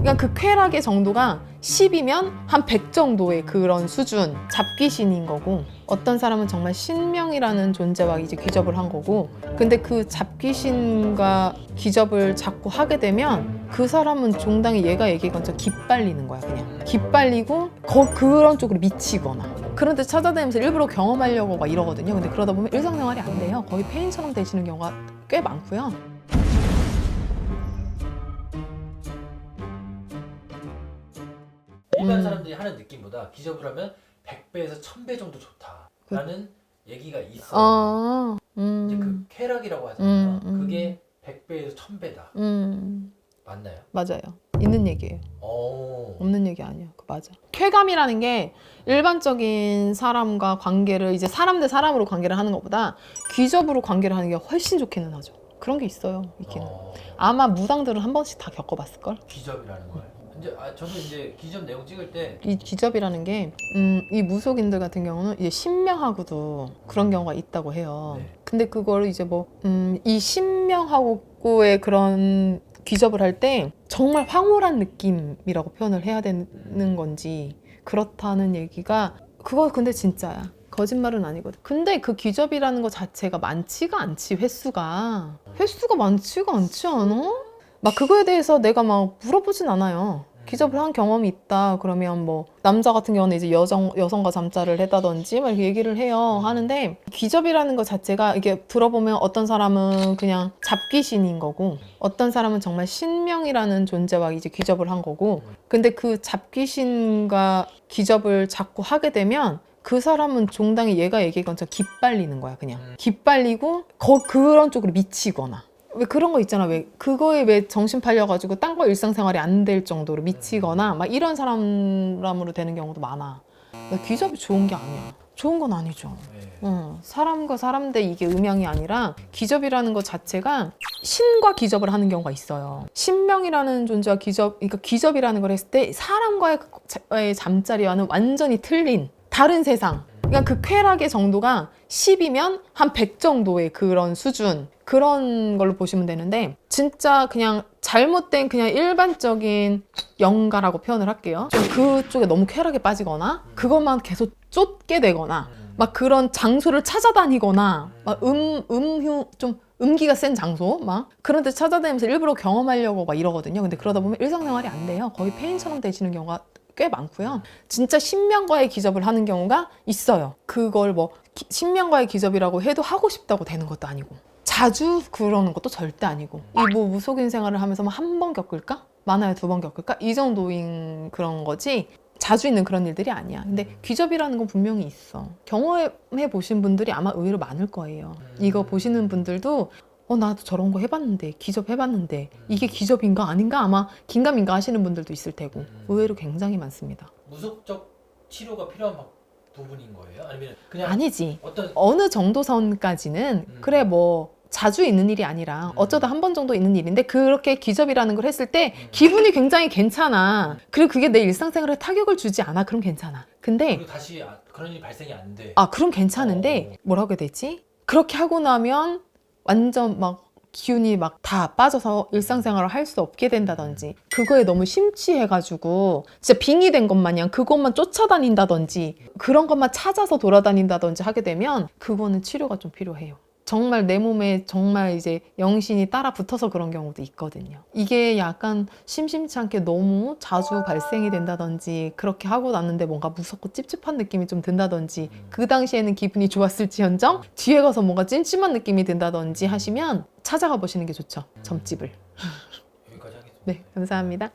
그러니까 그 쾌락의 정도가 10이면 한 100 정도의 그런 수준, 잡귀신인 거고, 어떤 사람은 정말 신명이라는 존재와 이제 귀접을 한 거고, 근데 그 잡귀신과 귀접을 자꾸 하게 되면 그 사람은 종당이 얘가 얘기한 것처럼 기빨리는 거야. 그냥 기빨리고 그런 쪽으로 미치거나, 그런 데 찾아다니면서 일부러 경험하려고 막 이러거든요. 근데 그러다 보면 일상생활이 안 돼요. 거의 폐인처럼 되시는 경우가 꽤 많고요. 일반 사람들이 하는 느낌보다 기접을 하면 100배에서 1000배 정도 좋다라는 얘기가 있어요. 이제 그 쾌락이라고 하잖아요. 그게 100배에서 1000배다. 맞나요? 맞아요. 있는 얘기예요. 오. 없는 얘기 아니야. 그 맞아. 쾌감이라는 게 일반적인 사람과 관계를 이제 사람 대 사람으로 관계를 하는 것보다 귀접으로 관계를 하는 게 훨씬 좋기는 하죠. 그런 게 있어요. 있기는. 아마 무당들은 한 번씩 다 겪어봤을걸? 귀접이라는 걸. 이제 저도 이제 귀접 내용 찍을 때 이 귀접이라는 게 이 무속인들 같은 경우는 이제 신명하고도 그런 경우가 있다고 해요. 네. 근데 그거를 이제 뭐 이 신명하고의 그런 귀접을 할 때 정말 황홀한 느낌이라고 표현을 해야 되는 건지 그렇다는 얘기가, 그거 근데 진짜야. 거짓말은 아니거든. 근데 그 귀접이라는 것 자체가 많지가 않지. 횟수가 많지가 않지 않아? 막 그거에 대해서 내가 막 물어보진 않아요. 귀접을 한 경험이 있다 그러면 뭐 남자 같은 경우는 이제 여성과 잠자를 했다든지 막 이렇게 얘기를 해요. 하는데 귀접이라는 것 자체가 이게 들어보면 어떤 사람은 그냥 잡귀신인 거고, 어떤 사람은 정말 신명이라는 존재와 이제 귀접을 한 거고, 근데 그 잡귀신과 귀접을 자꾸 하게 되면 그 사람은 종당이 얘가 얘기한 것처럼 기빨리는 거야. 그냥 기빨리고 그런 쪽으로 미치거나, 왜 그런 거 있잖아. 왜 그거에 왜 정신 팔려가지고 딴 거 일상생활이 안 될 정도로 미치거나 막 이런 사람으로 되는 경우도 많아. 귀접이 좋은 게 아니야. 좋은 건 아니죠. 사람과 사람 대 이게 음양이 아니라 귀접이라는 것 자체가 신과 귀접을 하는 경우가 있어요. 신명이라는 존재와 그러니까 귀접이라는 걸 했을 때 사람과의 잠자리와는 완전히 틀린 다른 세상. 그러니까 그 쾌락의 정도가 10이면 한 100 정도의 그런 수준, 그런 걸로 보시면 되는데, 진짜 그냥 잘못된 그냥 일반적인 영가라고 표현을 할게요. 좀 그쪽에 너무 쾌락에 빠지거나 그것만 계속 쫓게 되거나 막 그런 장소를 찾아다니거나 막 좀 음기가 센 장소 막 그런 데 찾아다니면서 일부러 경험하려고 막 이러거든요. 근데 그러다 보면 일상생활이 안 돼요. 거의 폐인처럼 되시는 경우가 꽤 많고요. 진짜 신명과의 기접을 하는 경우가 있어요. 그걸 뭐 신명과의 기접이라고 해도 하고 싶다고 되는 것도 아니고, 자주 그러는 것도 절대 아니고, 이 뭐 무속인 생활을 하면서 뭐 한 번 겪을까? 많아야 2번 겪을까? 이 정도인 그런 거지 자주 있는 그런 일들이 아니야. 근데 귀접이라는 건 분명히 있어. 경험해 보신 분들이 아마 의외로 많을 거예요. 이거 보시는 분들도 나도 저런 거 해봤는데, 귀접 해봤는데 이게 귀접인가 아닌가 아마 긴가민가 하시는 분들도 있을 테고, 의외로 굉장히 많습니다. 무속적 치료가 필요한 부분인 거예요? 아니면 그냥 아니지. 어떤 어느 정도 선까지는 그래 뭐 자주 있는 일이 아니라 어쩌다 한 번 정도 있는 일인데, 그렇게 귀접이라는 걸 했을 때 기분이 굉장히 괜찮아. 그리고 그게 내 일상생활에 타격을 주지 않아. 그럼 괜찮아. 근데 그리고 다시 그런 일이 발생이 안 돼. 그럼 괜찮은데 뭐라고 해야 되지? 그렇게 하고 나면 완전 막 기운이 막 다 빠져서 일상생활을 할 수 없게 된다든지, 그거에 너무 심취해가지고 진짜 빙의 된 것 마냥 그것만 쫓아다닌다든지, 그런 것만 찾아서 돌아다닌다든지 하게 되면 그거는 치료가 좀 필요해요. 정말 내 몸에 정말 이제 영신이 따라 붙어서 그런 경우도 있거든요. 이게 약간 심심치 않게 너무 자주 발생이 된다든지, 그렇게 하고 났는데 뭔가 무섭고 찝찝한 느낌이 좀 든다든지, 그 당시에는 기분이 좋았을지언정 뒤에 가서 뭔가 찜찜한 느낌이 든다든지 하시면 찾아가 보시는 게 좋죠. 점집을. 여기까지 하겠습니다. 네, 감사합니다.